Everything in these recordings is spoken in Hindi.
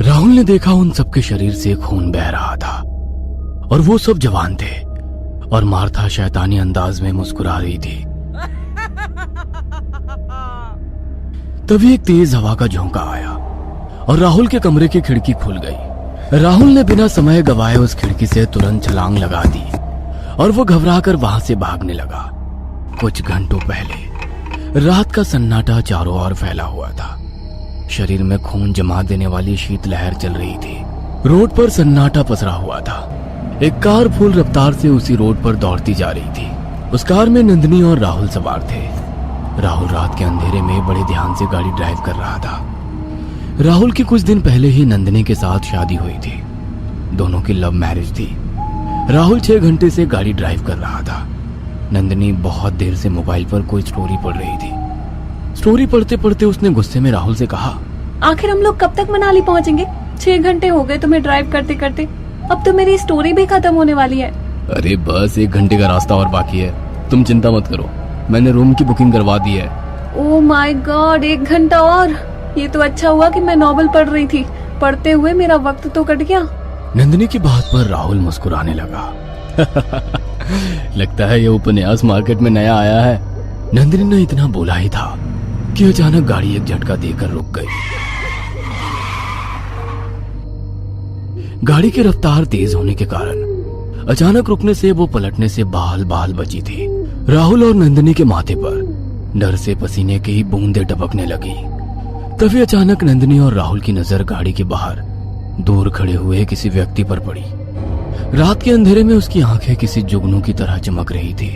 राहुल ने देखा उन सबके शरीर से खून बह रहा था और वो सब जवान थे और मार्था शैतानी अंदाज में मुस्कुरा रही थी। तभी एक तेज हवा का झोंका आया और राहुल के कमरे की खिड़की खुल गई। राहुल ने बिना समय गवाए उस खिड़की से तुरंत छलांग लगा दी और वो घबराकर वहां से भागने लगा। कुछ घंटों पहले रात का सन्नाटा चारों ओर फैला हुआ था। शरीर में खून जमा देने वाली शीतलहर चल रही थी। रोड पर सन्नाटा पसरा हुआ था। एक कार फुल रफ्तार से उसी रोड पर दौड़ती जा रही थी। उस कार में नंदिनी और राहुल सवार थे। राहुल रात के अंधेरे में बड़े ध्यान से गाड़ी ड्राइव कर रहा था। राहुल की कुछ दिन पहले ही नंदिनी के साथ शादी हुई थी। दोनों की लव मैरिज थी। राहुल 6 घंटे से गाड़ी ड्राइव कर रहा था। नंदिनी बहुत देर से मोबाइल पर कोई स्टोरी पढ़ रही थी। स्टोरी पढ़ते पढ़ते उसने गुस्से में राहुल से कहा, आखिर हम लोग कब तक मनाली पहुंचेंगे? 6 घंटे हो गए तुम्हें ड्राइव करते करते। अब तो मेरी स्टोरी भी खत्म होने वाली है। अरे बस 1 घंटे का रास्ता और बाकी है, तुम चिंता मत करो, मैंने रूम की बुकिंग करवा दी है। ओह माय गॉड, 1 घंटा और? ये तो अच्छा हुआ कि मैं नॉवेल पढ़ रही थी। पढ़ते हुए मेरा वक्त तो कट गया। नंदिनी की बात पर राहुल मुस्कुराने लगा। लगता है ये उपन्यास मार्केट में नया आया है। नंदिनी ने इतना बोला ही था कि अचानक गाड़ी एक झटका देकर रुक गई। गाड़ी की रफ्तार तेज होने के कारण अचानक रुकने से वो पलटने से बाल बाल बची थी। राहुल और नंदिनी के माथे पर डर से पसीने की ही बूंदें टपकने लगी। तभी अचानक नंदिनी और राहुल की नजर गाड़ी के बाहर दूर खड़े हुए किसी व्यक्ति पर पड़ी। रात के अंधेरे में उसकी आंखें किसी जुगनू की तरह चमक रही थी,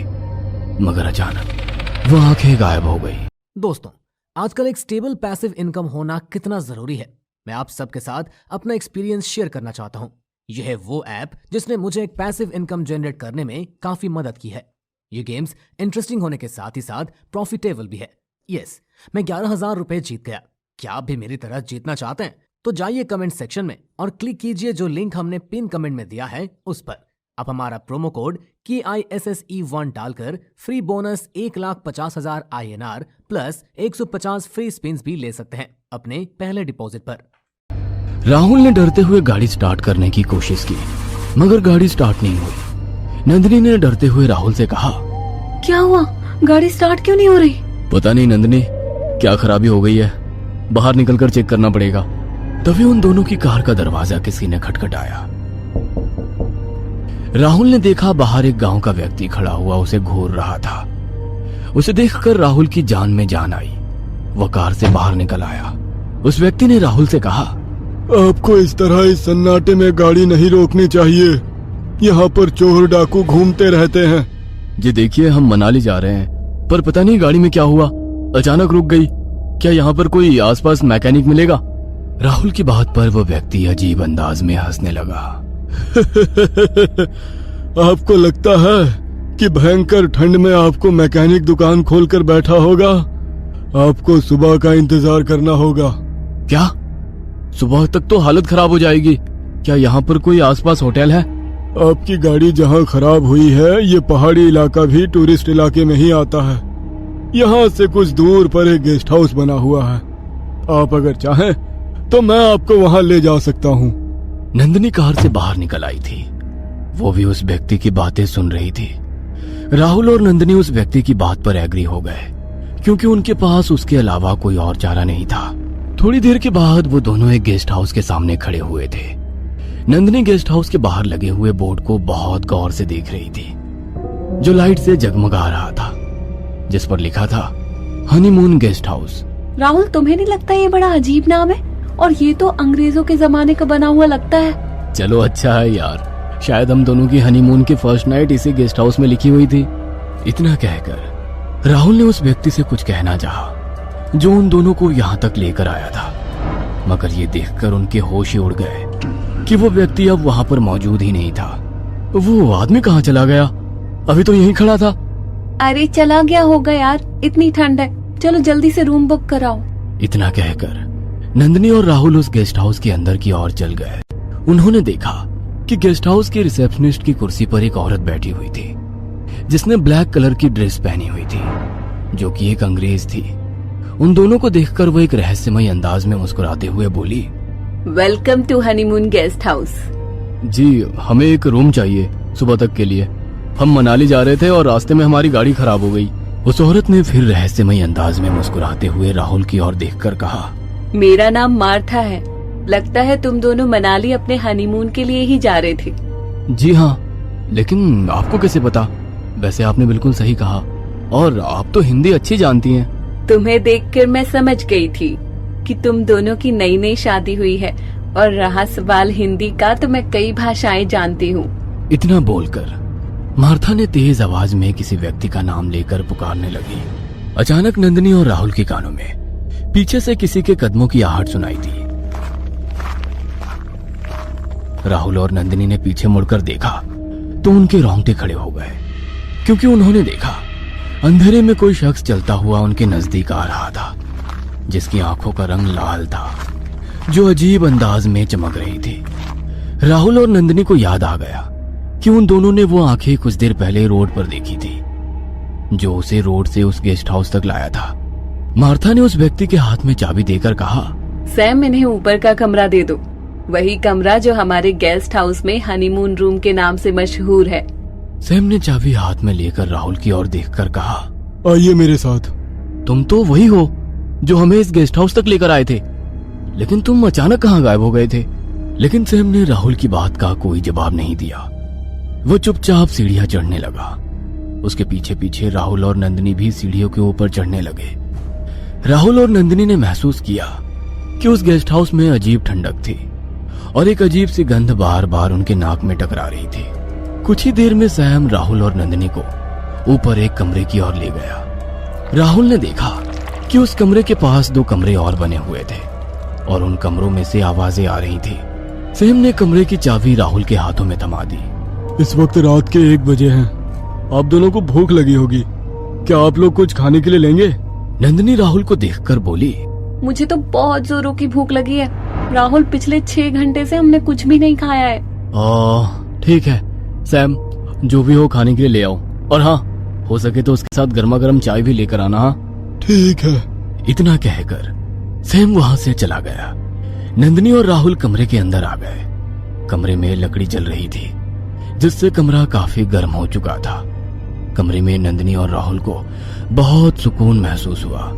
मगर अचानक वो आंखें गायब हो गई। दोस्तों, आजकल एक स्टेबल पैसिव इनकम होना कितना जरूरी है, मैं आप सबके साथ अपना एक्सपीरियंस शेयर करना चाहता हूं। यह है वो ऐप जिसने मुझे एक पैसिव इनकम जनरेट करने में काफी मदद की है। ये गेम्स इंटरेस्टिंग होने के साथ ही साथ प्रॉफिटेबल भी है। यस, मैं 11,000 रुपए जीत गया। क्या आप भी मेरी तरह जीतना चाहते हैं? तो जाइए कमेंट सेक्शन में और क्लिक कीजिए जो लिंक हमने पिन कमेंट में दिया है उस पर। आप हमारा प्रोमो कोड KISSE1 डालकर free bonus 1,50,000 INR plus 150 free spins भी ले सकते हैं अपने पहले डिपॉजिट पर। राहुल ने डरते हुए गाड़ी स्टार्ट करने की कोशिश की, मगर गाड़ी स्टार्ट नहीं हुई। नंदिनी ने डरते हुए राहुल से कहा, क्या हुआ? गाड़ी स्टार्ट क्यों नहीं हो रही? पता नहीं नंदिनी, क्या खराबी हो गई है, बाहर निकलकर चेक करना पड़ेगा। तभी उन दोनों की कार का दरवाजा किसी ने खटखटाया। राहुल ने देखा बाहर एक गांव का व्यक्ति खड़ा हुआ उसे घूर रहा था। उसे देखकर राहुल की जान में जान आई। वह कार से बाहर निकल आया। उस व्यक्ति ने राहुल से कहा, आपको इस तरह इस सन्नाटे में गाड़ी नहीं रोकनी चाहिए, यहाँ पर चोर डाकू घूमते रहते हैं। जी देखिए, हम मनाली जा रहे हैं, पर पता नहीं गाड़ी में क्या हुआ, अचानक रुक गई। क्या यहाँ पर कोई आसपास मैकेनिक मिलेगा? राहुल की बात पर वो व्यक्ति अजीब अंदाज में हंसने लगा। आपको लगता है कि भयंकर ठंड में आपको मैकेनिक दुकान खोलकर बैठा होगा? आपको सुबह का इंतजार करना होगा। क्या? सुबह तक तो हालत खराब हो जाएगी। क्या यहाँ पर कोई आसपास होटल है? आपकी गाड़ी जहाँ खराब हुई है, ये पहाड़ी इलाका भी टूरिस्ट इलाके में ही आता है। यहाँ से कुछ दूर पर एक गेस्ट हाउस बना हुआ है। आप अगर चाहें तो मैं आपको वहाँ ले जा सकता हूँ। नंदिनी कार से बाहर निकल आई थी। वो भी उस व्यक्ति की बातें सुन रही थी। राहुल और नंदिनी उस व्यक्ति की बात पर एग्री हो गए, क्योंकि उनके पास उसके अलावा कोई और चारा नहीं था। थोड़ी देर के बाद वो दोनों एक गेस्ट हाउस के सामने खड़े हुए थे। नंदिनी गेस्ट हाउस के बाहर लगे हुए बोर्ड को बहुत गौर से देख रही थी, जो लाइट से जगमगा रहा था, जिस पर लिखा था हनीमून गेस्ट हाउस। राहुल, तुम्हें नहीं लगता ये बड़ा अजीब नाम है? और ये तो अंग्रेजों के जमाने का बना हुआ लगता है। चलो अच्छा है यार, शायद हम दोनों की हनीमून की फर्स्ट नाइट इसी गेस्ट हाउस में लिखी हुई थी। इतना कहकर राहुल ने उस व्यक्ति से कुछ कहना चाहा, जो उन दोनों को यहाँ तक लेकर आया था, मगर ये देखकर उनके होश ही उड़ गए कि वो व्यक्ति अब वहाँ पर मौजूद ही नहीं था। वो आदमी कहाँ चला गया? अभी तो यहीं खड़ा था। अरे चला गया होगा यार, इतनी ठंड है, चलो जल्दी से रूम बुक कराओ। इतना कहकर नंदिनी और राहुल उस गेस्ट हाउस के अंदर की ओर चल गए। उन्होंने देखा कि गेस्ट हाउस के रिसेप्शनिस्ट की कुर्सी पर एक औरत बैठी हुई थी जिसने ब्लैक कलर की ड्रेस पहनी हुई थी, जो कि एक अंग्रेज थी। उन दोनों को देखकर वो एक रहस्यमय अंदाज में मुस्कुराते हुए बोली, welcome to honeymoon guest house. जी, हमें एक रूम चाहिए सुबह तक के लिए। हम मनाली जा रहे थे और रास्ते में हमारी गाड़ी खराब हो गई। उस औरत ने फिर रहस्यमय अंदाज में मुस्कुराते हुए राहुल की ओर देखकर कहा, मेरा नाम मार्था है। लगता है तुम दोनों मनाली अपने हनीमून के लिए ही जा रहे थे। जी हाँ, लेकिन आपको कैसे पता? वैसे आपने बिल्कुल सही कहा, और आप तो हिंदी अच्छी जानती हैं। तुम्हें देखकर मैं समझ गई थी कि तुम दोनों की नई नई शादी हुई है, और रहा सवाल हिंदी का तो मैं कई भाषाएं जानती हूँ। इतना बोलकर मार्था ने तेज आवाज में किसी व्यक्ति का नाम लेकर पुकारने लगी। अचानक नंदिनी और राहुल के कानों में पीछे से किसी के कदमों की आहट सुनाई दी। राहुल और नंदिनी ने पीछे मुड़कर देखा तो उनके रोंगटे खड़े हो गए, क्योंकि उन्होंने देखा अंधेरे में कोई शख्स चलता हुआ उनके नजदीक आ रहा था, जिसकी आंखों का रंग लाल था, जो अजीब अंदाज में चमक रही थी। राहुल और नंदिनी को याद आ गया कि उन दोनों ने वो आंखें कुछ देर पहले रोड पर देखी थी, जो उसे रोड से उस गेस्ट हाउस तक लाया था। मार्था ने उस व्यक्ति के हाथ में चाबी देकर कहा, सैम, इन्हें ऊपर का कमरा दे दो। वही कमरा जो हमारे गेस्ट हाउस में हनीमून रूम के नाम से मशहूर है। सैम ने चाबी हाथ में लेकर राहुल की ओर देखकर कहा, आइए मेरे साथ। तुम तो वही हो जो हमें इस गेस्ट हाउस तक लेकर आए थे, लेकिन तुम अचानक कहाँ गायब हो गए थे? लेकिन सैम ने राहुल की बात का कोई जवाब नहीं दिया। वो चुपचाप सीढ़ियां चढ़ने लगा। उसके पीछे पीछे राहुल और नंदिनी भी सीढ़ियों के ऊपर चढ़ने लगे। राहुल और नंदिनी ने महसूस किया कि उस गेस्ट हाउस में अजीब ठंडक थी और एक अजीब सी गंध बार बार उनके नाक में टकरा रही थी। कुछ ही देर में सैम राहुल और नंदिनी को ऊपर एक कमरे की ओर ले गया। राहुल ने देखा कि उस कमरे के पास 2 कमरे और बने हुए थे और उन कमरों में से आवाजें आ रही थी। सैम ने कमरे की चाबी राहुल के हाथों में थमा दी। इस वक्त रात के 1 बजे हैं। आप दोनों को भूख लगी होगी, क्या आप लोग कुछ खाने के लिए लेंगे? नंदिनी राहुल को देखकर बोली, मुझे तो बहुत जोरों की भूख लगी है राहुल। पिछले 6 घंटे से हमने कुछ भी नहीं खाया है। ठीक है सैम, जो भी हो खाने के लिए ले आओ, और हाँ, हो सके तो उसके साथ गर्मा गर्म चाय भी लेकर आना। हाँ ठीक है। इतना कहकर सैम वहां से चला गया। नंदिनी और राहुल कमरे के अंदर आ गए। कमरे में लकड़ी जल रही थी, जिससे कमरा काफी गर्म हो चुका था। कमरे में नंदिनी और राहुल को बहुत सुकून महसूस हुआ।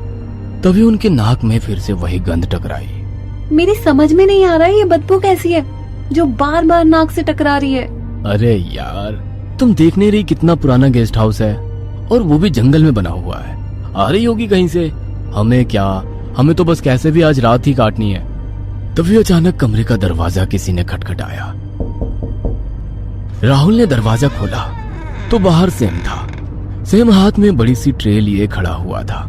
तभी उनके नाक में फिर से वही गंध टकराई। मेरी समझ में नहीं आ रहा है ये बदबू कैसी है जो बार बार नाक से टकरा रही है। अरे यार, तुम देख नहीं रही कितना पुराना गेस्ट हाउस है, और वो भी जंगल में बना हुआ है। आ रही होगी कहीं से। हमें क्या, हमें तो बस कैसे भी आज रात ही काटनी है। तभी अचानक कमरे का दरवाजा किसी ने खटखटाया। राहुल ने दरवाजा खोला तो बाहर सैम था। सैम हाथ में बड़ी सी ट्रे लिए खड़ा हुआ था।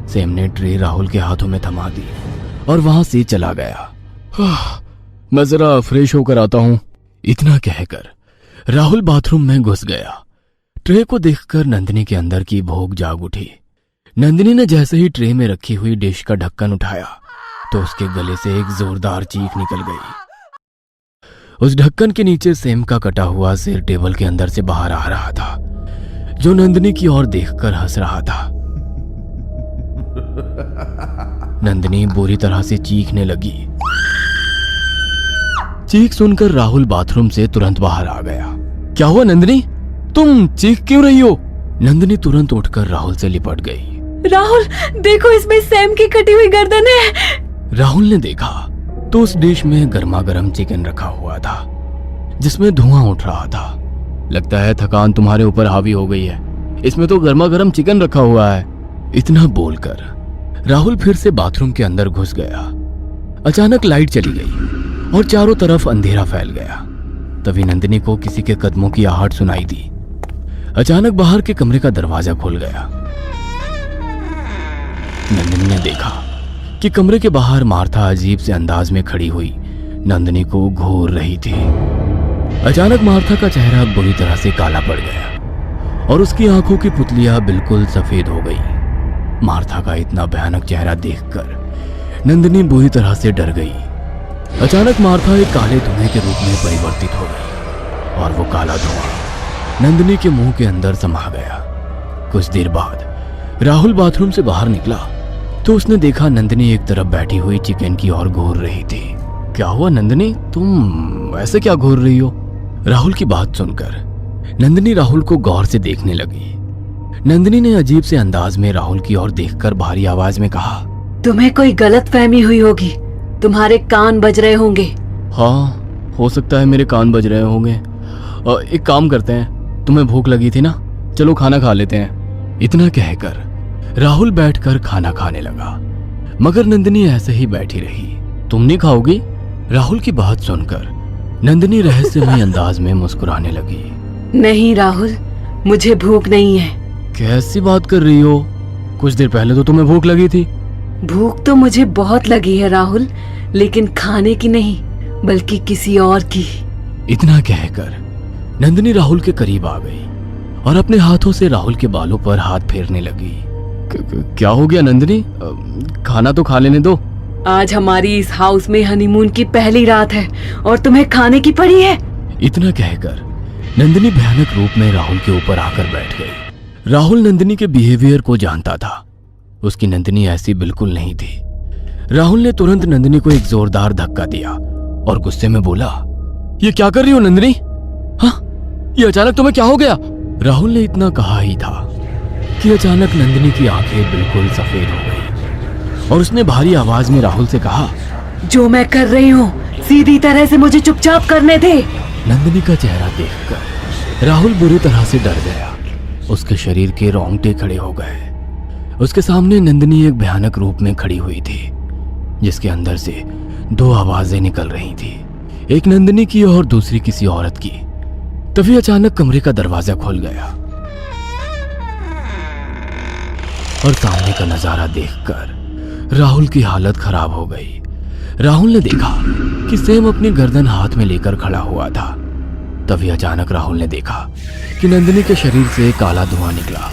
सैम ने ट्रे राहुल के हाथों में थमा दी और वहां से चला गया। मैं जरा फ्रेश होकर आता हूं। इतना कहकर राहुल बाथरूम में घुस गया। ट्रे को देखकर नंदिनी के अंदर की भूख जाग उठी। नंदिनी ने जैसे ही ट्रे में रखी हुई डिश का ढक्कन उठाया तो उसके गले से एक जोरदार चीख निकल गई। उस ढक्कन के नीचे सैम का कटा हुआ सिर टेबल के अंदर से बाहर आ रहा था, जो नंदिनी की ओर देखकर हंस रहा था। नंदिनी बुरी तरह से चीखने लगी। चीख सुनकर राहुल बाथरूम से तुरंत बाहर आ गया। क्या हुआ नंदिनी, तुम चीख क्यों रही हो? नंदिनी तुरंत उठकर राहुल से लिपट गई। राहुल देखो, इसमें सैम की कटी हुई गर्दन है। राहुल ने देखा तो उस डिश में गर्मा गर्म चिकन रखा हुआ था, जिसमें धुआं उठ रहा था। लगता है थकान तुम्हारे ऊपर हावी हो गई है, इसमें तो गर्मा गर्म चिकन रखा हुआ है। इतना बोलकर राहुल फिर से बाथरूम के अंदर घुस गया। अचानक लाइट चली गई और चारों तरफ अंधेरा फैल गया। तभी नंदिनी को किसी के कदमों की आहट सुनाई दी। अचानक बाहर के कमरे का दरवाजा खुल गया। नंदिनी ने देखा कि कमरे के बाहर मार्था अजीब से अंदाज में खड़ी हुई नंदिनी को घूर रही थी। अचानक मार्था का चेहरा बुरी तरह से काला पड़ गया और उसकी आंखों की पुतलियां बिल्कुल सफेद हो गई। मार्था का इतना भयानक चेहरा देखकर नंदिनी बुरी तरह से डर गई। अचानक मार्था एक काले धुएं के रूप में परिवर्तित हो गई। और वो काला धुआं नंदिनी के मुंह के अंदर समा गया। कुछ देर बाद राहुल बाथरूम से बाहर निकला तो उसने देखा नंदिनी एक तरफ बैठी हुई चिकन की ओर घूर रही थी। क्या हुआ नंदिनी, तुम ऐसे क्या घूर रही हो? राहुल की बात सुनकर नंदिनी राहुल को गौर से देखने लगी। नंदिनी ने अजीब से अंदाज में राहुल की ओर देखकर भारी आवाज में कहा, तुम्हें कोई गलत फहमी हुई होगी, तुम्हारे कान बज रहे होंगे। हाँ, हो सकता है मेरे कान बज रहे होंगे। एक काम करते हैं, तुम्हें भूख लगी थी ना, चलो खाना खा लेते हैं। इतना कहकर राहुल बैठकर खाना खाने लगा, मगर नंदिनी ऐसे ही बैठी रही। तुम नहीं खाओगी? राहुल की बात सुनकर नंदिनी रहस्यमय अंदाज में मुस्कुराने लगी। नहीं राहुल, मुझे भूख नहीं है। कैसी बात कर रही हो? कुछ देर पहले तो तुम्हें भूख लगी थी। भूख तो मुझे बहुत लगी है राहुल, लेकिन खाने की नहीं बल्कि किसी और की। इतना कहकर नंदिनी राहुल के करीब आ गई और अपने हाथों से राहुल के बालों पर हाथ फेरने लगी। क्या हो गया नंदिनी, खाना तो खा लेने दो। आज हमारी इस हाउस में हनीमून की पहली रात है और तुम्हें खाने की पड़ी है। इतना कहकर नंदिनी भयानक रूप में राहुल के ऊपर आकर बैठ गई। राहुल नंदिनी के बिहेवियर को जानता था, उसकी नंदिनी ऐसी बिल्कुल नहीं थी। राहुल ने तुरंत नंदिनी को एक जोरदार धक्का दिया और गुस्से में बोला, ये क्या कर रही हो नंदिनी? हाँ, ये अचानक तुम्हें क्या हो गया? राहुल ने इतना कहा ही था कि अचानक नंदिनी की आंखें बिल्कुल सफेद हो गई और उसने भारी आवाज में राहुल से कहा, जो मैं कर रही हूँ सीधी तरह से मुझे चुपचाप करने दे। नंदिनी का चेहरा देखकर राहुल बुरी तरह से डर गया। उसके शरीर के रोंगटे खड़े हो गए। उसके सामने नंदिनी एक भयानक रूप में खड़ी हुई थी, जिसके अंदर से दो आवाजें निकल रही थी, एक नंदिनी की और दूसरी किसी औरत की। तभी अचानक कमरे का दरवाजा खुल गया और सामने का नजारा देखकर राहुल की हालत खराब हो गई। राहुल ने देखा कि सेम अपनी गर्दन हाथ में लेकर खड़ा हुआ था। तभी अचानक राहुल ने देखा कि नंदिनी के शरीर से काला धुआं निकला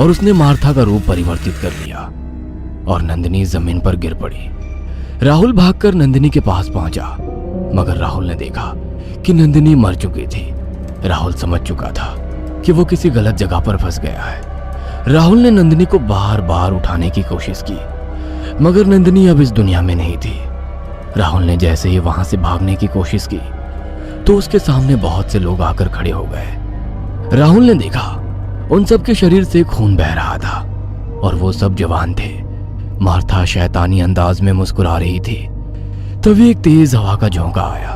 और उसने मार्था का रूप परिवर्तित कर लिया और नंदिनी जमीन पर गिर पड़ी। राहुल भागकर नंदिनी के पास पहुंचा, मगर राहुल ने देखा कि नंदिनी मर चुकी थी। राहुल समझ चुका था कि वो किसी गलत जगह पर फंस गया है। राहुल ने नंदिनी को बार बार उठाने की कोशिश की, मगर नंदिनी अब इस दुनिया में नहीं थी। राहुल ने जैसे ही वहां से भागने की कोशिश की तो उसके सामने बहुत से लोग आकर खड़े हो गए। राहुल ने देखा उन सब के शरीर से खून बह रहा था और वो सब जवान थे। मार्था शैतानी अंदाज में मुस्कुरा रही थी। तभी एक तेज हवा का झोंका आया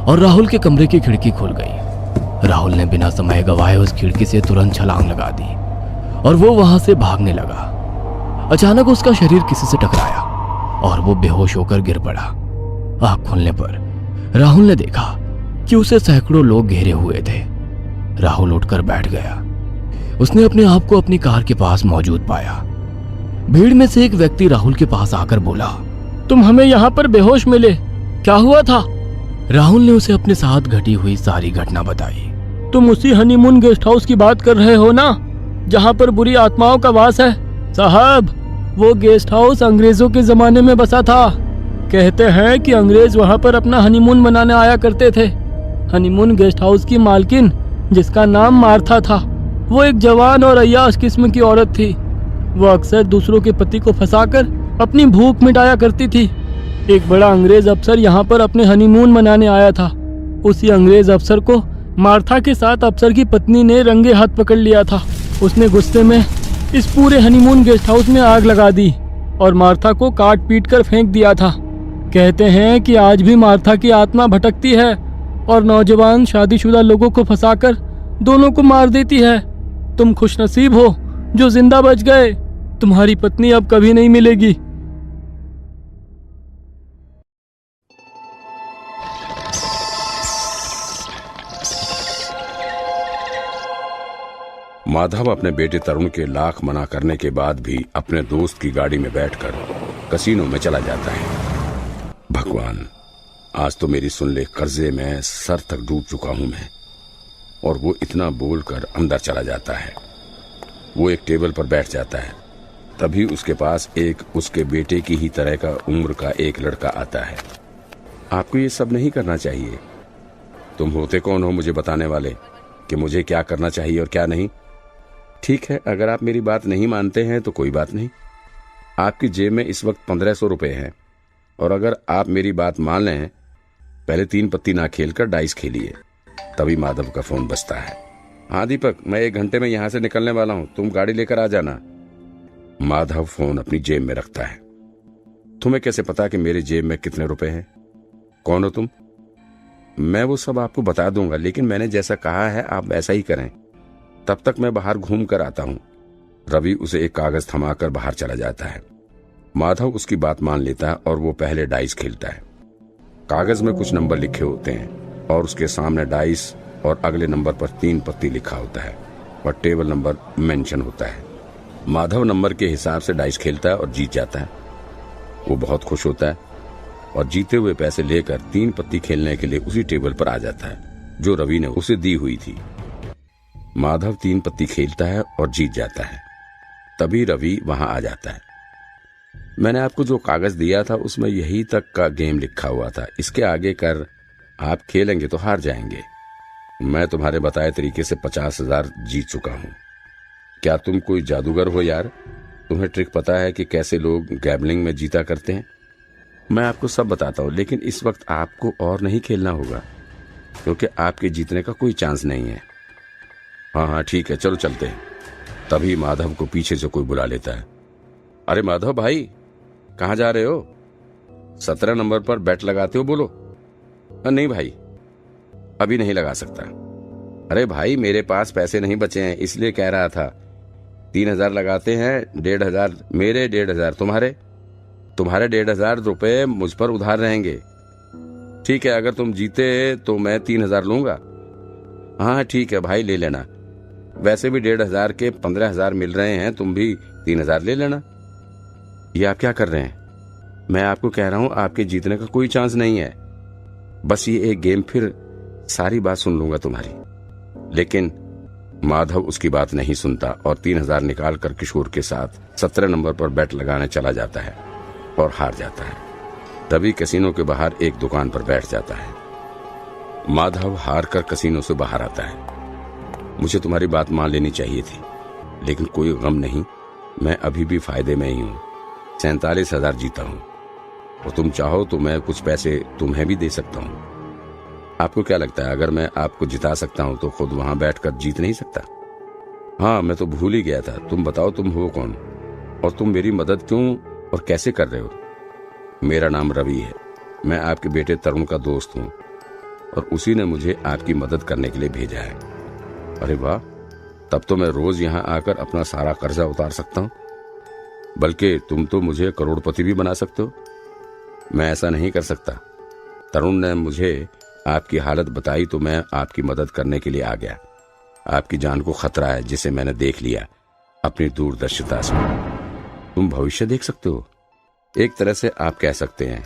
और राहुल के कमरे की खिड़की खुल गई। राहुल ने बिना समय गवाए उस खिड़की से तुरंत छलांग लगा दी और वो वहां से भागने लगा। अचानक उसका शरीर किसी से टकराया और वो बेहोश होकर गिर पड़ा। आंख खुलने पर राहुल ने देखा कि उसे सैकड़ों लोग घेरे हुए थे। राहुल उठकर बैठ गया। उसने अपने आप को अपनी कार के पास मौजूद पाया। भीड़ में से एक व्यक्ति राहुल के पास आकर बोला, तुम हमें यहाँ पर बेहोश मिले, क्या हुआ था? राहुल ने उसे अपने साथ घटी हुई सारी घटना बताई। तुम उसी हनीमून गेस्ट हाउस की बात कर रहे हो ना, जहाँ पर बुरी आत्माओं का वास है? साहब, वो गेस्ट हाउस अंग्रेजों के जमाने में बसा था। कहते हैं कि अंग्रेज वहाँ पर अपना हनीमून मनाने आया करते थे। हनीमून गेस्ट हाउस की मालकिन, जिसका नाम मार्था था, वो एक जवान और अय्याश किस्म की औरत थी। वो अक्सर दूसरों के पति को फंसाकर अपनी भूख मिटाया करती थी। एक बड़ा अंग्रेज अफसर यहाँ पर अपने हनीमून मनाने आया था। उसी अंग्रेज अफसर को मार्था के साथ अफसर की पत्नी ने रंगे हाथ पकड़ लिया था। उसने गुस्से में इस पूरे हनीमून गेस्ट हाउस में आग लगा दी और मार्था को काट पीट कर फेंक दिया था। कहते हैं कि आज भी मार्था की आत्मा भटकती है और नौजवान शादीशुदा लोगों को फंसाकर दोनों को मार देती है। तुम खुशनसीब हो जो जिंदा बच गए। तुम्हारी पत्नी अब कभी नहीं मिलेगी। माधव अपने बेटे तरुण के लाख मना करने के बाद भी अपने दोस्त की गाड़ी में बैठकर कसीनो में चला जाता है। भगवान, आज तो मेरी सुन ले, कर्जे में सर तक डूब चुका हूं मैं। और वो इतना बोलकर अंदर चला जाता है। वो एक टेबल पर बैठ जाता है। तभी उसके पास एक उसके बेटे की ही तरह का उम्र का एक लड़का आता है। आपको ये सब नहीं करना चाहिए। तुम होते कौन हो मुझे बताने वाले कि मुझे क्या करना चाहिए और क्या नहीं? ठीक है, अगर आप मेरी बात नहीं मानते हैं तो कोई बात नहीं। आपकी जेब में इस वक्त 1500 रुपए हैं और अगर आप मेरी बात मान लें, पहले 3 पत्ती ना खेलकर डाइस खेलिए। तभी माधव का फोन बजता है। हाँ दीपक, मैं 1 घंटे में यहां से निकलने वाला हूं, तुम गाड़ी लेकर आ जाना। माधव फोन अपनी जेब में रखता है। तुम्हें कैसे पता कि मेरी जेब में कितने रुपए हैं? कौन हो तुम? मैं वो सब आपको बता दूंगा, लेकिन मैंने जैसा कहा है आप वैसा ही करें। तब तक मैं बाहर घूम कर आता हूं। रवि उसे एक कागज थमाकर बाहर चला जाता है। माधव उसकी बात मान लेता है और वो पहले डाइस खेलता है। कागज में कुछ नंबर लिखे होते हैं और उसके सामने डाइस और अगले नंबर पर 3 पत्ती लिखा होता है और टेबल नंबर मेंशन होता है। माधव नंबर के हिसाब से डाइस खेलता है और जीत जाता है। वो बहुत खुश होता है और जीते हुए पैसे लेकर 3 पत्ती खेलने के लिए उसी टेबल पर आ जाता है जो रवि ने उसे दी हुई थी। माधव 3 पत्ती खेलता है और जीत जाता है। तभी रवि वहां आ जाता है। मैंने आपको जो कागज दिया था उसमें यही तक का गेम लिखा हुआ था, इसके आगे कर आप खेलेंगे तो हार जाएंगे। मैं तुम्हारे बताए तरीके से 50,000 जीत चुका हूं। क्या तुम कोई जादूगर हो यार? तुम्हें ट्रिक पता है कि कैसे लोग गैम्बलिंग में जीता करते हैं? मैं आपको सब बताता हूं, लेकिन इस वक्त आपको और नहीं खेलना होगा क्योंकि आपके जीतने का कोई चांस नहीं है। हाँ ठीक है, चलो चलते हैं। तभी माधव को पीछे से कोई बुला लेता है। अरे माधव भाई, कहाँ जा रहे हो? 17 नंबर पर बेट लगाते हो, बोलो। नहीं भाई, अभी नहीं लगा सकता। अरे भाई, मेरे पास पैसे नहीं बचे हैं इसलिए कह रहा था। 3,000 लगाते हैं, 1,500 मेरे, 1,500 तुम्हारे। तुम्हारे 1,500 रुपए मुझ पर उधार रहेंगे। ठीक है, अगर तुम जीते तो मैं 3,000 लूंगा। हाँ ठीक है भाई, ले लेना। वैसे भी 1,500 के 15,000 मिल रहे हैं, तुम भी 3,000 ले लेना। ये आप क्या कर रहे हैं? मैं आपको कह रहा हूं आपके जीतने का कोई चांस नहीं है। बस ये एक गेम, फिर सारी बात सुन लूंगा तुम्हारी। लेकिन माधव उसकी बात नहीं सुनता और 3,000 निकाल कर किशोर के साथ 17 नंबर पर बेट लगाने चला जाता है और हार जाता है। तभी कैसीनो के बाहर एक दुकान पर बैठ जाता है। माधव हार कर कैसीनो से बाहर आता है। मुझे तुम्हारी बात मान लेनी चाहिए थी, लेकिन कोई गम नहीं, मैं अभी भी फायदे में ही हूँ। 47,000 जीता हूँ और तुम चाहो तो मैं कुछ पैसे तुम्हें भी दे सकता हूँ। आपको क्या लगता है, अगर मैं आपको जिता सकता हूँ तो खुद वहां बैठकर जीत नहीं सकता? हाँ, मैं तो भूल ही गया था। तुम बताओ, तुम हो कौन और तुम मेरी मदद क्यों और कैसे कर रहे हो? मेरा नाम रवि है। मैं आपके बेटे तरुण का दोस्त हूँ और उसी ने मुझे आपकी मदद करने के लिए भेजा है। अरे वाह, तब तो मैं रोज यहाँ आकर अपना सारा कर्जा उतार सकता हूँ। बल्कि तुम तो मुझे करोड़पति भी बना सकते हो। मैं ऐसा नहीं कर सकता। तरुण ने मुझे आपकी हालत बताई तो मैं आपकी मदद करने के लिए आ गया। आपकी जान को खतरा है, जिसे मैंने देख लिया अपनी दूरदर्शिता से। तुम भविष्य देख सकते हो, एक तरह से आप कह सकते हैं,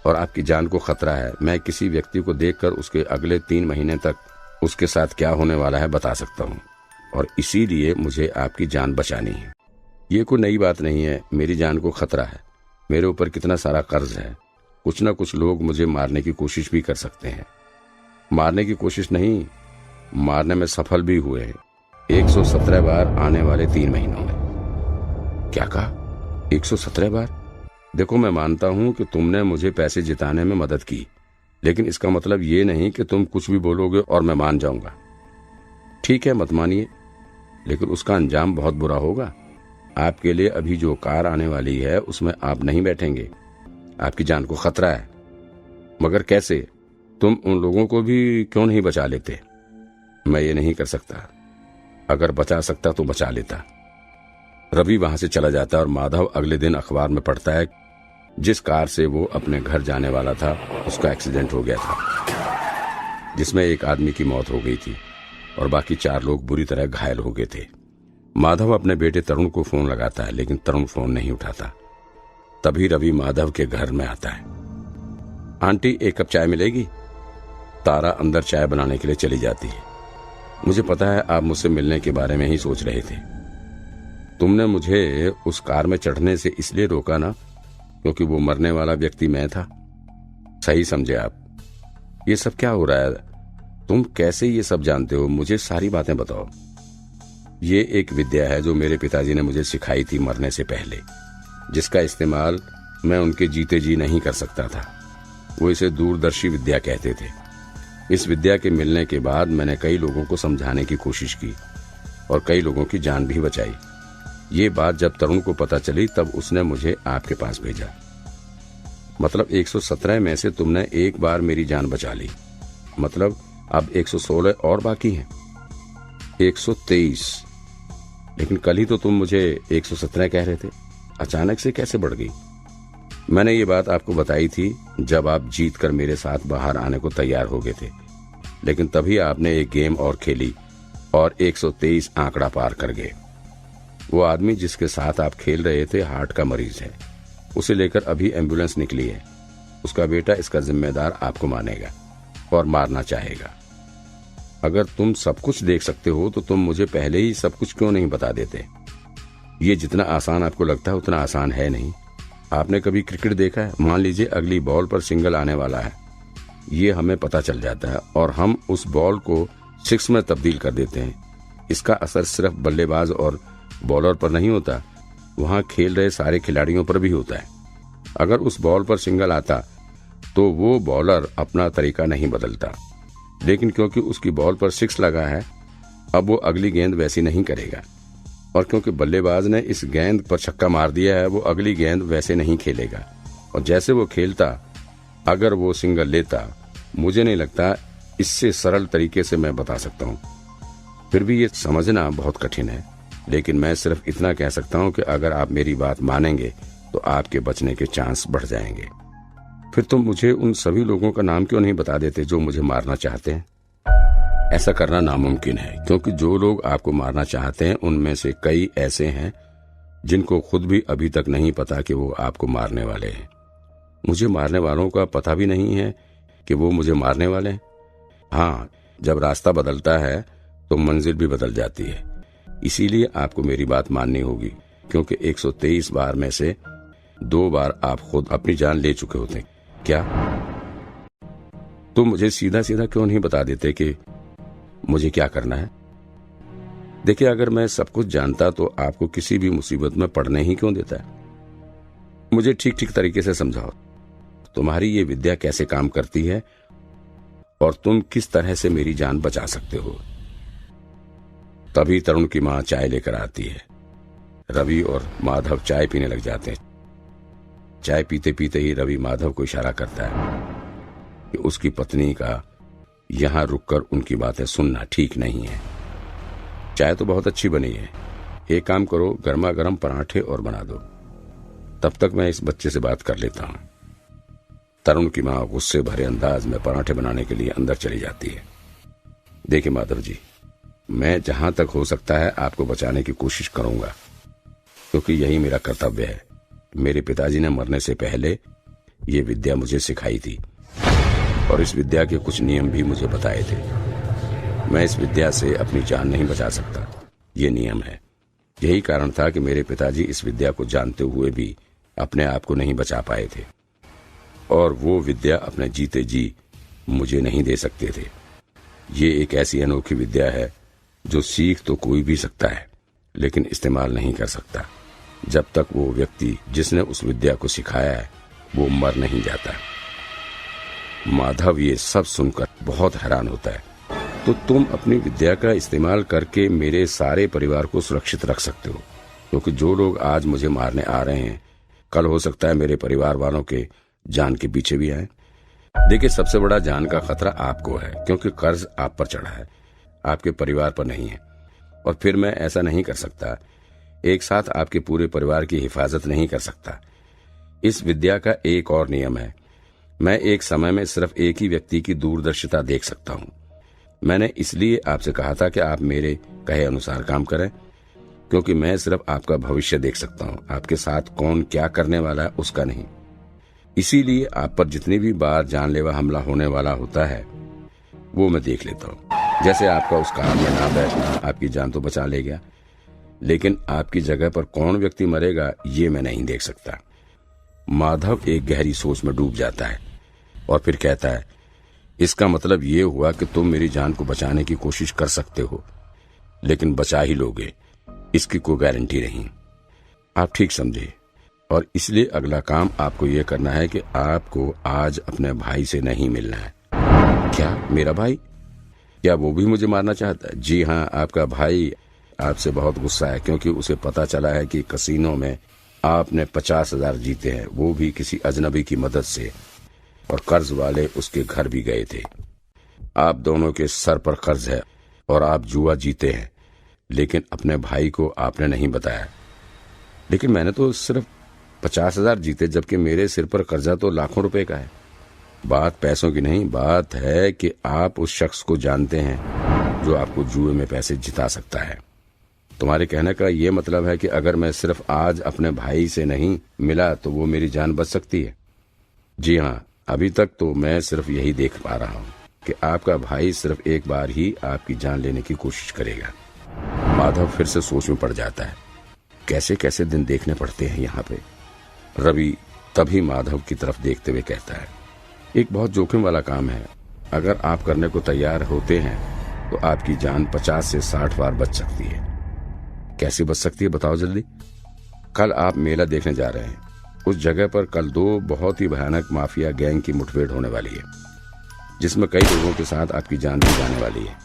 और आपकी जान को खतरा है। मैं किसी व्यक्ति को देखकर उसके अगले 3 महीने तक उसके साथ क्या होने वाला है बता सकता हूँ, और इसीलिए मुझे आपकी जान बचानी है। ये कोई नई बात नहीं है, मेरी जान को खतरा है। मेरे ऊपर कितना सारा कर्ज है। कुछ ना कुछ लोग मुझे मारने की कोशिश भी कर सकते हैं। मारने की कोशिश नहीं, मारने में सफल भी हुए हैं 117 बार आने वाले 3 महीनों में। क्या कहा? 117 बार? देखो, मैं मानता हूं कि तुमने मुझे पैसे जिताने में मदद की, लेकिन इसका मतलब ये नहीं कि तुम कुछ भी बोलोगे और मैं मान जाऊंगा। ठीक है, मत मानिए, लेकिन उसका अंजाम बहुत बुरा होगा। आपके लिए अभी जो कार आने वाली है उसमें आप नहीं बैठेंगे। आपकी जान को खतरा है। मगर कैसे? तुम उन लोगों को भी क्यों नहीं बचा लेते? मैं ये नहीं कर सकता। अगर बचा सकता तो बचा लेता। रवि वहां से चला जाता है और माधव अगले दिन अखबार में पढ़ता है जिस कार से वो अपने घर जाने वाला था उसका एक्सीडेंट हो गया था, जिसमें एक आदमी की मौत हो गई थी और बाकी 4 लोग बुरी तरह घायल हो गए थे। माधव अपने बेटे तरुण को फोन लगाता है, लेकिन तरुण फोन नहीं उठाता। तभी रवि माधव के घर में आता है। आंटी, 1 कप चाय मिलेगी? तारा अंदर चाय बनाने के लिए चली जाती है। मुझे पता है आप मुझसे मिलने के बारे में ही सोच रहे थे। तुमने मुझे उस कार में चढ़ने से इसलिए रोका ना, क्योंकि वो मरने वाला व्यक्ति मैं था। सही समझे आप? ये सब क्या हो रहा है? तुम कैसे ये सब जानते हो? मुझे सारी बातें बताओ। ये एक विद्या है जो मेरे पिताजी ने मुझे सिखाई थी मरने से पहले, जिसका इस्तेमाल मैं उनके जीते जी नहीं कर सकता था। वो इसे दूरदर्शी विद्या कहते थे। इस विद्या के मिलने के बाद मैंने कई लोगों को समझाने की कोशिश की और कई लोगों की जान भी बचाई। ये बात जब तरुण को पता चली तब उसने मुझे आपके पास भेजा। मतलब 117 में से तुमने एक बार मेरी जान बचा ली, मतलब अब 116 और बाकी हैं। 123। लेकिन कल ही तो तुम मुझे 117 कह रहे थे, अचानक से कैसे बढ़ गई? मैंने ये बात आपको बताई थी जब आप जीत कर मेरे साथ बाहर आने को तैयार हो गए थे, लेकिन तभी आपने एक गेम और खेली और 123 आंकड़ा पार कर गए। वो आदमी जिसके साथ आप खेल रहे थे हार्ट का मरीज है, उसे लेकर अभी एम्बुलेंस निकली है। उसका बेटा इसका जिम्मेदार आपको मानेगा और मारना चाहेगा। अगर तुम सब कुछ देख सकते हो तो तुम मुझे पहले ही सब कुछ क्यों नहीं बता देते? ये जितना आसान आपको लगता है उतना आसान है नहीं। आपने कभी क्रिकेट देखा है? मान लीजिए अगली बॉल पर सिंगल आने वाला है, ये हमें पता चल जाता है और हम उस बॉल को 6 में तब्दील कर देते हैं। इसका असर सिर्फ बल्लेबाज और बॉलर पर नहीं होता, वहां खेल रहे सारे खिलाड़ियों पर भी होता है। अगर उस बॉल पर सिंगल आता तो वो बॉलर अपना तरीका नहीं बदलता, लेकिन क्योंकि उसकी बॉल पर 6 लगा है अब वो अगली गेंद वैसी नहीं करेगा, और क्योंकि बल्लेबाज ने इस गेंद पर छक्का मार दिया है वो अगली गेंद वैसे नहीं खेलेगा। और जैसे वो खेलता अगर वो सिंगल लेता, मुझे नहीं लगता इससे सरल तरीके से मैं बता सकता हूँ। फिर भी ये समझना बहुत कठिन है, लेकिन मैं सिर्फ इतना कह सकता हूँ कि अगर आप मेरी बात मानेंगे तो आपके बचने के चांस बढ़ जाएंगे। फिर तुम मुझे उन सभी लोगों का नाम क्यों नहीं बता देते जो मुझे मारना चाहते हैं? ऐसा करना नामुमकिन है, क्योंकि जो लोग आपको मारना चाहते हैं उनमें से कई ऐसे हैं जिनको खुद भी अभी तक नहीं पता कि वो आपको मारने वाले हैं। मुझे मारने वालों का पता भी नहीं है कि वो मुझे मारने वाले हैं। हाँ, जब रास्ता बदलता है तो मंजिल भी बदल जाती है। इसीलिए आपको मेरी बात माननी होगी, क्योंकि 123 बार में से 2 बार आप खुद अपनी जान ले चुके होते। क्या तुम मुझे सीधा सीधा क्यों नहीं बता देते कि मुझे क्या करना है? देखिए, अगर मैं सब कुछ जानता तो आपको किसी भी मुसीबत में पड़ने ही क्यों देता है? मुझे ठीक ठीक तरीके से समझाओ, तुम्हारी ये विद्या कैसे काम करती है और तुम किस तरह से मेरी जान बचा सकते हो। तभी तरुण की मां चाय लेकर आती है। रवि और माधव चाय पीने लग जाते हैं। चाय पीते पीते ही रवि माधव को इशारा करता है कि उसकी पत्नी का यहां रुककर उनकी बातें सुनना ठीक नहीं है। चाय तो बहुत अच्छी बनी है, एक काम करो, गर्मा गर्म पराठे और बना दो, तब तक मैं इस बच्चे से बात कर लेता हूं। तरुण की मां गुस्से भरे अंदाज में पराठे बनाने के लिए अंदर चली जाती है। देखिए माधव जी, मैं जहां तक हो सकता है आपको बचाने की कोशिश करूंगा, क्योंकि यही मेरा कर्तव्य है। मेरे पिताजी ने मरने से पहले ये विद्या मुझे सिखाई थी और इस विद्या के कुछ नियम भी मुझे बताए थे। मैं इस विद्या से अपनी जान नहीं बचा सकता, ये नियम है। यही कारण था कि मेरे पिताजी इस विद्या को जानते हुए भी अपने आप को नहीं बचा पाए थे, और वो विद्या अपने जीते जी मुझे नहीं दे सकते थे। ये एक ऐसी अनोखी विद्या है जो सीख तो कोई भी सकता है, लेकिन इस्तेमाल नहीं कर सकता जब तक वो व्यक्ति जिसने उस विद्या को सिखाया है वो मर नहीं जाता। माधव ये सब सुनकर बहुत हैरान होता है। तो तुम अपनी विद्या का इस्तेमाल करके मेरे सारे परिवार को सुरक्षित रख सकते हो, क्योंकि जो लोग आज मुझे मारने आ रहे हैं कल हो सकता है मेरे परिवार वालों के जान के पीछे भी आए। देखिए, सबसे बड़ा जान का खतरा आपको है, क्योंकि कर्ज आप पर चढ़ा है, आपके परिवार पर नहीं है। और फिर मैं ऐसा नहीं कर सकता, एक साथ आपके पूरे परिवार की हिफाजत नहीं कर सकता। इस विद्या का एक और नियम है, मैं एक समय में सिर्फ एक ही व्यक्ति की दूरदर्शिता देख सकता हूँ। मैंने इसलिए आपसे कहा था कि आप मेरे कहे अनुसार काम करें, क्योंकि मैं सिर्फ आपका भविष्य देख सकता हूँ, आपके साथ कौन क्या करने वाला है उसका नहीं। इसीलिए आप पर जितनी भी बार जानलेवा हमला होने वाला होता है वो मैं देख लेता हूँ। जैसे आपका उस कार में ना बैठना आपकी जान तो बचा ले गया, लेकिन आपकी जगह पर कौन व्यक्ति मरेगा ये मैं नहीं देख सकता। माधव एक गहरी सोच में डूब जाता है और फिर कहता है, इसका मतलब ये हुआ कि तुम मेरी जान को बचाने की कोशिश कर सकते हो, लेकिन बचा ही लोगे इसकी कोई गारंटी नहीं। आप ठीक समझे, और इसलिए अगला काम आपको ये करना है कि आपको आज अपने भाई से नहीं मिलना है। क्या मेरा भाई? क्या वो भी मुझे मारना चाहता है? जी हाँ, आपका भाई आपसे बहुत गुस्सा है क्योंकि उसे पता चला है कि कसीनो में आपने 50,000 जीते हैं, वो भी किसी अजनबी की मदद से, और कर्ज वाले उसके घर भी गए थे। आप दोनों के सर पर कर्ज है और आप जुआ जीते हैं, लेकिन अपने भाई को आपने नहीं बताया। लेकिन मैंने तो सिर्फ 50,000 जीते, जबकि मेरे सिर पर कर्जा तो लाखों रुपए का है। बात पैसों की नहीं, बात है कि आप उस शख्स को जानते हैं जो आपको जुए में पैसे जिता सकता है। तुम्हारे कहने का ये मतलब है कि अगर मैं सिर्फ आज अपने भाई से नहीं मिला तो वो मेरी जान बच सकती है? जी हाँ, अभी तक तो मैं सिर्फ यही देख पा रहा हूँ कि आपका भाई सिर्फ एक बार ही आपकी जान लेने की कोशिश करेगा। माधव फिर से सोच में पड़ जाता है। कैसे कैसे दिन देखने पड़ते हैं यहाँ पे। रवि तभी माधव की तरफ देखते हुए कहता है, एक बहुत जोखिम वाला काम है। अगर आप करने को तैयार होते हैं तो आपकी जान 50 से 60 बार बच सकती है। कैसे बच सकती है बताओ जल्दी। कल आप मेला देखने जा रहे हैं। उस जगह पर कल 2 बहुत ही भयानक माफिया गैंग की मुठभेड़ होने वाली है, जिसमें कई लोगों के साथ आपकी जान भी जाने वाली है।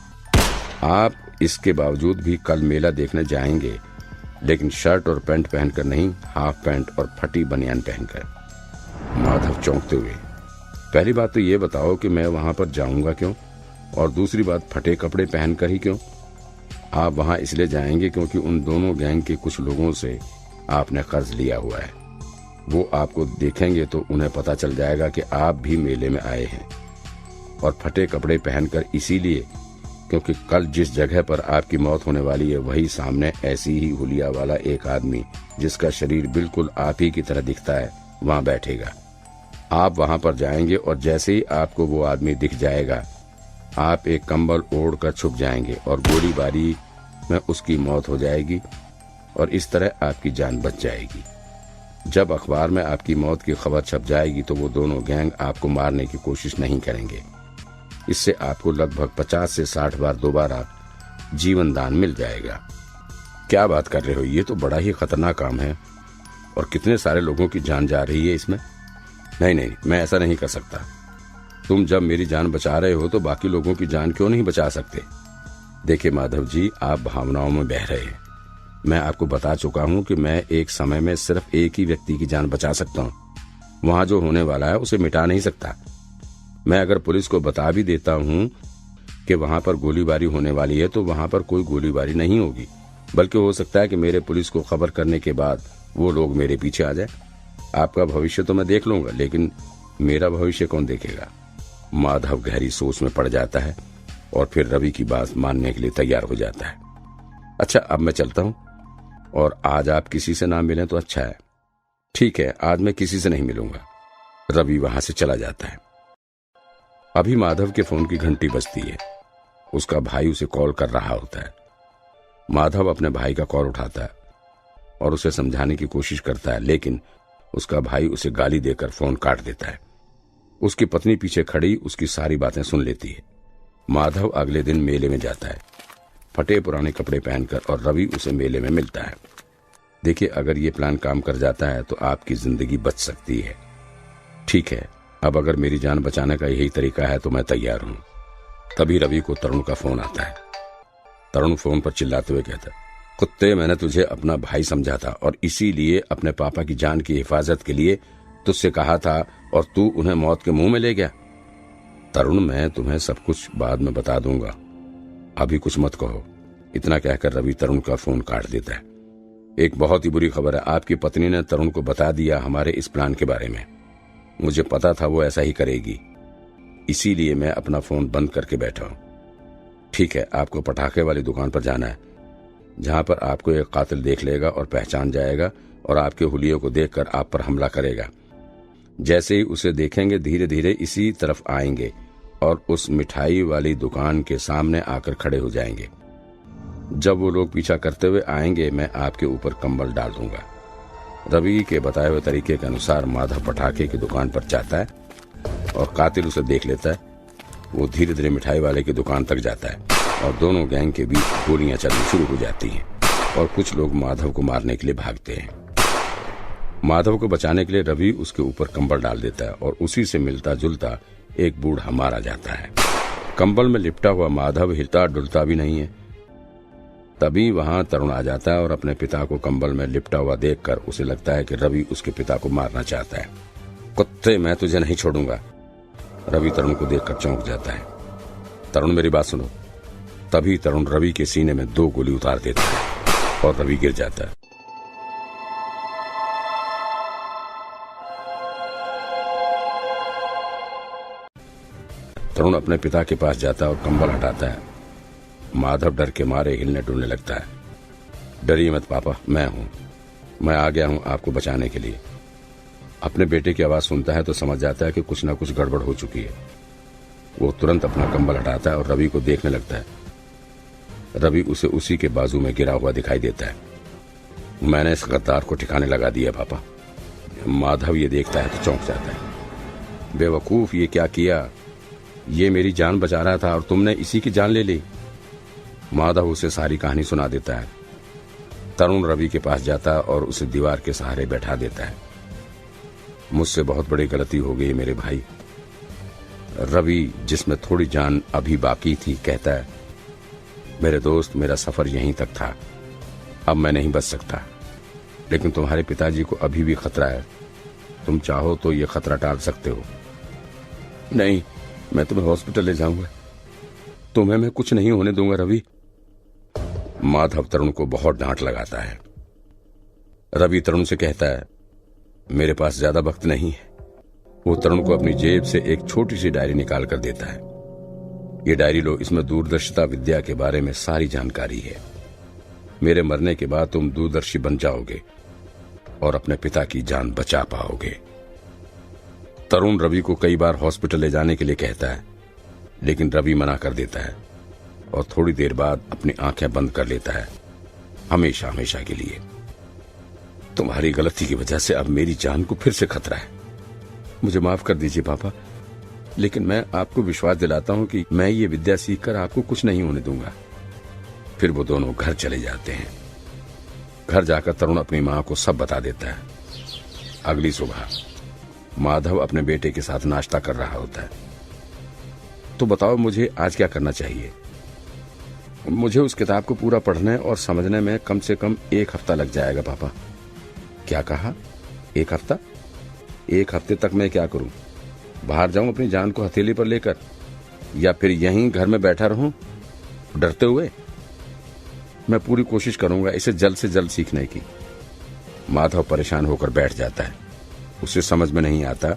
आप इसके बावजूद भी कल मेला देखने जाएंगे, लेकिन शर्ट और पैंट पहनकर नहीं, हाफ पैंट और फटी बनियान पहनकर। माधव चौंकते हुए, पहली बात तो ये बताओ कि मैं वहां पर जाऊंगा क्यों, और दूसरी बात फटे कपड़े पहनकर ही क्यों? आप वहां इसलिए जाएंगे क्योंकि उन दोनों गैंग के कुछ लोगों से आपने कर्ज लिया हुआ है। वो आपको देखेंगे तो उन्हें पता चल जाएगा कि आप भी मेले में आए हैं, और फटे कपड़े पहनकर इसीलिए क्योंकि कल जिस जगह पर आपकी मौत होने वाली है वही सामने ऐसी ही हुलिया वाला एक आदमी, जिसका शरीर बिल्कुल आप ही की तरह दिखता है, वहां बैठेगा। आप वहां पर जाएंगे और जैसे ही आपको वो आदमी दिख जाएगा, आप एक कंबल ओढ़कर छुप जाएंगे और गोली बारी में उसकी मौत हो जाएगी, और इस तरह आपकी जान बच जाएगी। जब अखबार में आपकी मौत की खबर छप जाएगी तो वो दोनों गैंग आपको मारने की कोशिश नहीं करेंगे। इससे आपको लगभग 50 से 60 बार दोबारा जीवन दान मिल जाएगा। क्या बात कर रहे हो, ये तो बड़ा ही खतरनाक काम है, और कितने सारे लोगों की जान जा रही है इसमें। नहीं, मैं ऐसा नहीं कर सकता। तुम जब मेरी जान बचा रहे हो तो बाकी लोगों की जान क्यों नहीं बचा सकते? देखिए माधव जी, आप भावनाओं में बह रहे हैं। मैं आपको बता चुका हूं कि मैं एक समय में सिर्फ एक ही व्यक्ति की जान बचा सकता हूं। वहां जो होने वाला है उसे मिटा नहीं सकता। मैं अगर पुलिस को बता भी देता हूं कि वहां पर गोलीबारी होने वाली है तो वहां पर कोई गोलीबारी नहीं होगी, बल्कि हो सकता है कि मेरे पुलिस को खबर करने के बाद वो लोग मेरे पीछे आ जाए। आपका भविष्य तो मैं देख लूंगा, लेकिन मेरा भविष्य कौन देखेगा? माधव गहरी सोच में पड़ जाता है और फिर रवि की बात मानने के लिए तैयार हो जाता है। अच्छा, अब मैं चलता हूं, और आज आप किसी से ना मिलें तो अच्छा है। ठीक है, आज मैं किसी से नहीं मिलूंगा। रवि वहां से चला जाता है। अभी माधव के फोन की घंटी बजती है। उसका भाई उसे कॉल कर रहा होता है। माधव अपने भाई का कॉल उठाता है और उसे समझाने की कोशिश करता है, लेकिन उसका भाई उसे गाली देकर फोन काट देता है। उसकी पत्नी पीछे खड़ी उसकी सारी बातें सुन लेती है। माधव अगले दिन मेले में जाता है, फटे पुराने कपड़े पहनकर, और रवि उसे मेले में मिलता है। देखिए, अगर ये प्लान काम कर जाता है तो आपकी जिंदगी बच सकती है। ठीक है, अब अगर मेरी जान बचाने का यही तरीका है तो मैं तैयार हूं। तभी रवि को तरुण का फोन आता है। तरुण फोन पर चिल्लाते हुए कहता है, कुत्ते, मैंने तुझे अपना भाई समझा था और इसीलिए अपने पापा की जान की हिफाजत के लिए तुझसे कहा था, और तू उन्हें मौत के मुंह में ले गया। तरुण, मैं तुम्हें सब कुछ बाद में बता दूंगा, अभी कुछ मत कहो। इतना कहकर रवि तरुण का फोन काट देता है। एक बहुत ही बुरी खबर है, आपकी पत्नी ने तरुण को बता दिया हमारे इस प्लान के बारे में। मुझे पता था वो ऐसा ही करेगी, इसीलिए मैं अपना फोन बंद करके बैठा हूं। ठीक है, आपको पटाखे वाली दुकान पर जाना है, जहां पर आपको एक कातिल देख लेगा और पहचान जाएगा, और आपके हुलियों को देखकर आप पर हमला करेगा। जैसे ही उसे देखेंगे धीरे धीरे इसी तरफ आएंगे और उस मिठाई वाली दुकान के सामने आकर खड़े हो जाएंगे। जब वो लोग पीछा करते हुए आएंगे, मैं आपके ऊपर कंबल डाल दूंगा। रवि के बताए हुए तरीके के अनुसार माधव पटाखे की दुकान पर जाता है और कातिल उसे देख लेता है वो धीरे धीरे मिठाई वाले की दुकान तक जाता है और दोनों गैंग के बीच गोलियां चलनी शुरू हो जाती हैं और कुछ लोग माधव को मारने के लिए भागते हैं। माधव को बचाने के लिए रवि उसके ऊपर कंबल डाल देता है और उसी से मिलता जुलता एक बूढ़ा मारा जाता है। कंबल में लिपटा हुआ माधव हिलता डुलता भी नहीं है। तभी वहां तरुण आ जाता है और अपने पिता को कंबल में लिपटा हुआ देखकर उसे लगता है कि रवि उसके पिता को मारना चाहता है। कुत्ते, मैं तुझे नहीं छोड़ूंगा। रवि तरुण को देखकर चौंक जाता है। तरुण, मेरी बात सुनो। तभी तरुण रवि के सीने में 2 गोली उतार देता है और रवि गिर जाता है। तरुण अपने पिता के पास जाता है और कंबल हटाता है। माधव डर के मारे हिलने डुलने लगता है। डरिए मत पापा, मैं आ गया हूं आपको बचाने के लिए। अपने बेटे की आवाज सुनता है तो समझ जाता है कि कुछ ना कुछ गड़बड़ हो चुकी है। वो तुरंत अपना कंबल हटाता है और रवि को देखने लगता है। रवि उसे उसी के बाजू में गिरा हुआ दिखाई देता है। मैंने इस गद्दार को ठिकाने लगा दिया पापा। माधव ये देखता है तो चौंक जाता है। बेवकूफ, ये क्या किया? ये मेरी जान बचा रहा था और तुमने इसी की जान ले ली। माधव उसे सारी कहानी सुना देता है। तरुण रवि के पास जाता है और उसे दीवार के सहारे बैठा देता है। मुझसे बहुत बड़ी गलती हो गई मेरे भाई। रवि, जिसमें थोड़ी जान अभी बाकी थी, कहता है, मेरे दोस्त, मेरा सफर यहीं तक था। अब मैं नहीं बच सकता, लेकिन तुम्हारे पिताजी को अभी भी खतरा है। तुम चाहो तो ये खतरा टाल सकते हो। नहीं, मैं तुम्हें हॉस्पिटल ले जाऊंगा। तुम्हें मैं कुछ नहीं होने दूंगा रवि। माधव तरुण को बहुत डांट लगाता है। रवि तरुण से कहता है, मेरे पास ज्यादा वक्त नहीं है। वो तरुण को अपनी जेब से एक छोटी सी डायरी निकाल कर देता है। ये डायरी लो, इसमें दूरदर्शिता विद्या के बारे में सारी जानकारी है। मेरे मरने के बाद तुम दूरदर्शी बन जाओगे और अपने पिता की जान बचा पाओगे। तरुण रवि को कई बार हॉस्पिटल ले जाने के लिए कहता है, लेकिन रवि मना कर देता है और थोड़ी देर बाद अपनी आंखें बंद कर लेता है, हमेशा हमेशा के लिए। तुम्हारी गलती की वजह से अब मेरी जान को फिर से खतरा है। मुझे माफ कर दीजिए पापा, लेकिन मैं आपको विश्वास दिलाता हूं कि मैं ये विद्या सीखकर आपको कुछ नहीं होने दूंगा। फिर वो दोनों घर चले जाते हैं। घर जाकर तरुण अपनी मां को सब बता देता है। अगली सुबह माधव अपने बेटे के साथ नाश्ता कर रहा होता है। तो बताओ, मुझे आज क्या करना चाहिए? मुझे उस किताब को पूरा पढ़ने और समझने में कम से कम 1 हफ्ता लग जाएगा पापा। क्या कहा? 1 हफ्ता? 1 हफ्ते तक मैं क्या करूं? बाहर जाऊं अपनी जान को हथेली पर लेकर, या फिर यहीं घर में बैठा रहूं डरते हुए? मैं पूरी कोशिश करूंगा इसे जल्द से जल्द सीखने की। माधव परेशान होकर बैठ जाता है। उसे समझ में नहीं आता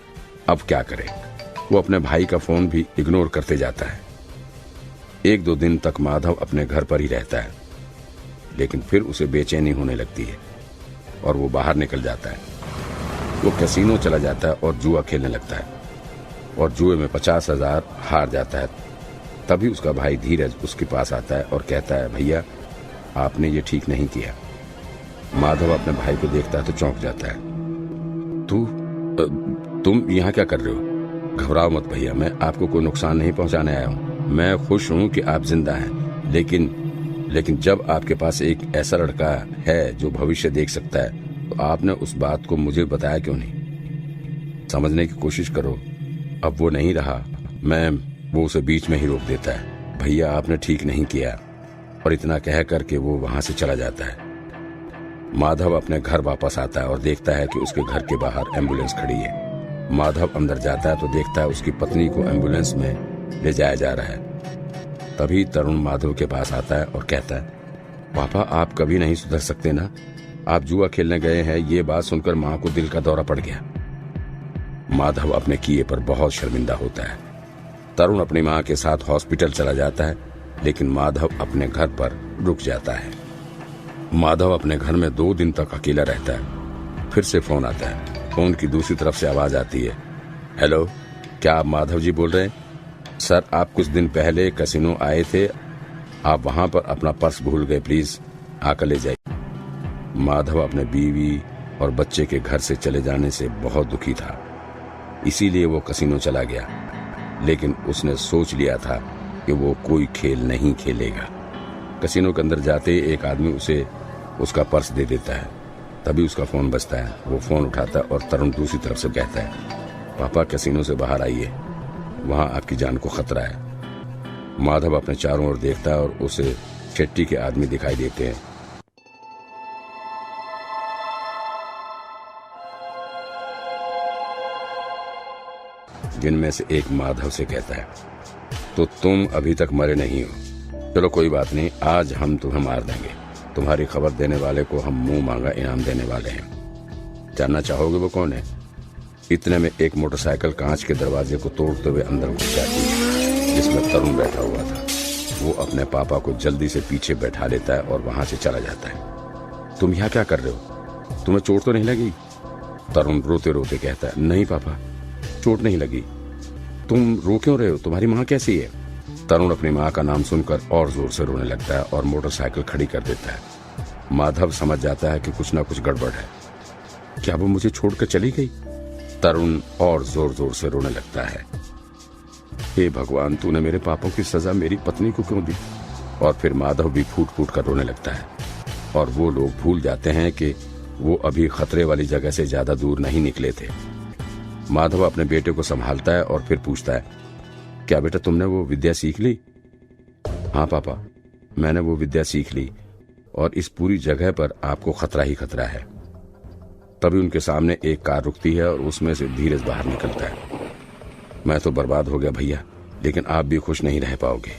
अब क्या करे। वो अपने भाई का फोन भी इग्नोर करते जाता है। 1-2 दिन तक माधव अपने घर पर ही रहता है, लेकिन फिर उसे बेचैनी होने लगती है और वो बाहर निकल जाता है। वो कैसीनो चला जाता है और जुआ खेलने लगता है और जुए में 50,000 हार जाता है। तभी उसका भाई धीरज उसके पास आता है और कहता है, भैया आपने ये ठीक नहीं किया। माधव अपने भाई को देखता है तो चौंक जाता है। तुम यहाँ क्या कर रहे हो? घबराओ मत भैया, मैं आपको कोई नुकसान नहीं पहुंचाने आया हूँ। मैं खुश हूँ कि आप जिंदा हैं, लेकिन जब आपके पास एक ऐसा लड़का है जो भविष्य देख सकता है, तो आपने उस बात को मुझे बताया क्यों नहीं? समझने की कोशिश करो। अब वो नहीं रहा। वो उसे बीच में ही रोक देता है। भैया आपने ठीक नहीं किया। और इतना कह करके वो वहां से चला जाता है। माधव अपने घर वापस आता है और देखता है कि उसके घर के बाहर एम्बुलेंस खड़ी है। माधव अंदर जाता है तो देखता है उसकी पत्नी को एम्बुलेंस में ले जाया जा रहा है। तभी तरुण माधव के पास आता है और कहता है, पापा आप कभी नहीं सुधर सकते ना? आप जुआ खेलने गए हैं, ये बात सुनकर माँ को दिल का दौरा पड़ गया। माधव अपने किए पर बहुत शर्मिंदा होता है। तरुण अपनी माँ के साथ हॉस्पिटल चला जाता है, लेकिन माधव अपने घर पर रुक जाता है। माधव अपने घर में 2 दिन तक अकेला रहता है। फिर से फोन आता है। फोन की दूसरी तरफ से आवाज आती है, हेलो, क्या आप माधव जी बोल रहे हैं? सर, आप कुछ दिन पहले कैसीनो आए थे, आप वहां पर अपना पर्स भूल गए, प्लीज आकर ले जाइए। माधव अपने बीवी और बच्चे के घर से चले जाने से बहुत दुखी था, इसीलिए वो कैसीनो चला गया। लेकिन उसने सोच लिया था कि वो कोई खेल नहीं खेलेगा। कसिनो के अंदर जाते एक आदमी उसे उसका पर्स दे देता है। तभी उसका फोन बजता है। वो फोन उठाता है और तरुण दूसरी तरफ से कहता है, पापा कसिनो से बाहर आइए, वहां आपकी जान को खतरा है। माधव अपने चारों ओर देखता है और उसे शेट्टी के आदमी दिखाई देते हैं। जिनमें से एक माधव से कहता है, तो तुम अभी तक मरे नहीं हो। चलो कोई बात नहीं, आज हम तुम्हें मार देंगे। तुम्हारी खबर देने वाले को हम मुंह मांगा इनाम देने वाले हैं। जानना चाहोगे वो कौन है? इतने में एक मोटरसाइकिल कांच के दरवाजे को तोड़ते हुए अंदर घुस जाती है, जिसमें तरुण बैठा हुआ था। वो अपने पापा को जल्दी से पीछे बैठा लेता है और वहां से चला जाता है। तुम यहाँ क्या कर रहे हो? तुम्हें चोट तो नहीं लगी? तरुण रोते रोते कहता है, नहीं पापा, चोट नहीं लगी। तुम रो क्यों रहे हो? तुम्हारी माँ कैसी है? तरुण अपनी माँ का नाम सुनकर और जोर से रोने लगता है और मोटरसाइकिल खड़ी कर देता है। माधव समझ जाता है कि कुछ ना कुछ गड़बड़ है। क्या वो मुझे छोड़कर चली गई? तरुण और जोर जोर से रोने लगता है। हे भगवान, तूने मेरे पापों की सजा मेरी पत्नी को क्यों दी? और फिर माधव भी फूट फूट कर रोने लगता है और वो लोग भूल जाते हैं कि वो अभी खतरे वाली जगह से ज्यादा दूर नहीं निकले थे। माधव अपने बेटे को संभालता है और फिर पूछता है, क्या बेटा तुमने वो विद्या सीख ली? हाँ पापा, मैंने वो विद्या सीख ली और इस पूरी जगह पर आपको खतरा ही खतरा है। तभी उनके सामने एक कार रुकती है और उसमें से धीरज बाहर निकलता है। मैं तो बर्बाद हो गया भैया, लेकिन आप भी खुश नहीं रह पाओगे।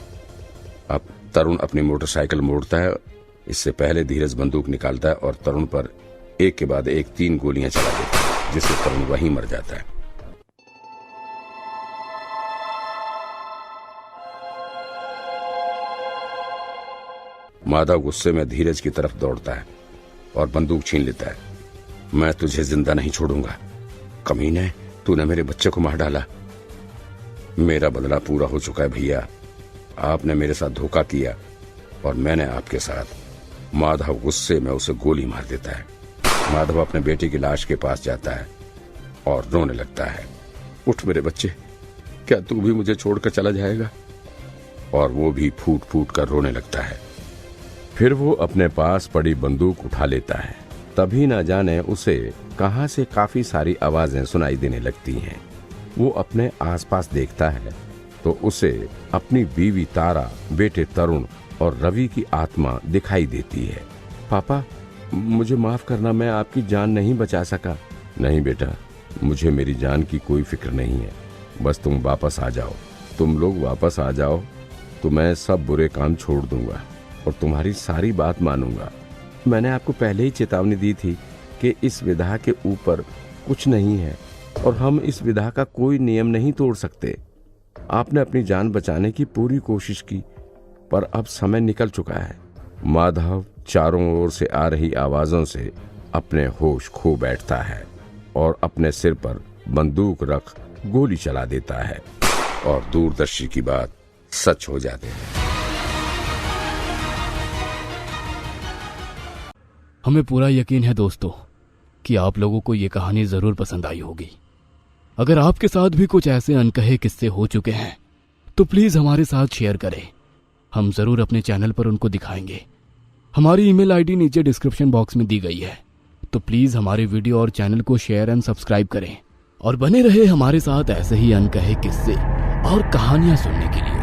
अब तरुण अपनी मोटरसाइकिल मोड़ता है। इससे पहले धीरज बंदूक निकालता है और तरुण पर एक के बाद एक 3 गोलियां चला देता है, जिससे तरुण वहीं मर जाता है। माधव गुस्से में धीरज की तरफ दौड़ता है और बंदूक छीन लेता है। मैं तुझे जिंदा नहीं छोड़ूंगा। कमीने, तूने मेरे बच्चे को मार डाला। मेरा बदला पूरा हो चुका है भैया। आपने मेरे साथ धोखा किया और मैंने आपके साथ। माधव गुस्से में उसे गोली मार देता है। माधव अपने बेटे की लाश के पास जाता है और रोने लगता है। उठ मेरे बच्चे, क्या तू भी मुझे छोड़कर चला जाएगा? और वो भी फूट फूट कर रोने लगता है। फिर वो अपने पास पड़ी बंदूक उठा लेता है। तभी न जाने उसे कहां से काफी सारी आवाजें सुनाई देने लगती हैं। वो अपने आसपास देखता है तो उसे अपनी बीवी तारा, बेटे तरुण और रवि की आत्मा दिखाई देती है। पापा, मुझे माफ करना, मैं आपकी जान नहीं बचा सका। नहीं बेटा, मुझे मेरी जान की कोई फिक्र नहीं है। बस तुम वापस आ जाओ। तुम लोग वापस आ जाओ तो मैं सब बुरे काम छोड़ दूंगा और तुम्हारी सारी बात मानूंगा। मैंने आपको पहले ही चेतावनी दी थी कि इस विधा के ऊपर कुछ नहीं है और हम इस विधा का कोई नियम नहीं तोड़ सकते। आपने अपनी जान बचाने की पूरी कोशिश की, पर अब समय निकल चुका है। माधव चारों ओर से आ रही आवाजों से अपने होश खो बैठता है और अपने सिर पर बंदूक रख गोली चला देता है और दूरदर्शी की बात सच हो जाती है। हमें पूरा यकीन है दोस्तों कि आप लोगों को ये कहानी जरूर पसंद आई होगी। अगर आपके साथ भी कुछ ऐसे अनकहे किस्से हो चुके हैं तो प्लीज हमारे साथ शेयर करें। हम जरूर अपने चैनल पर उनको दिखाएंगे। हमारी ईमेल आईडी नीचे डिस्क्रिप्शन बॉक्स में दी गई है, तो प्लीज हमारे वीडियो और चैनल को शेयर एंड सब्सक्राइब करें और बने रहे हमारे साथ ऐसे ही अनकहे किस्से और कहानियां सुनने के लिए।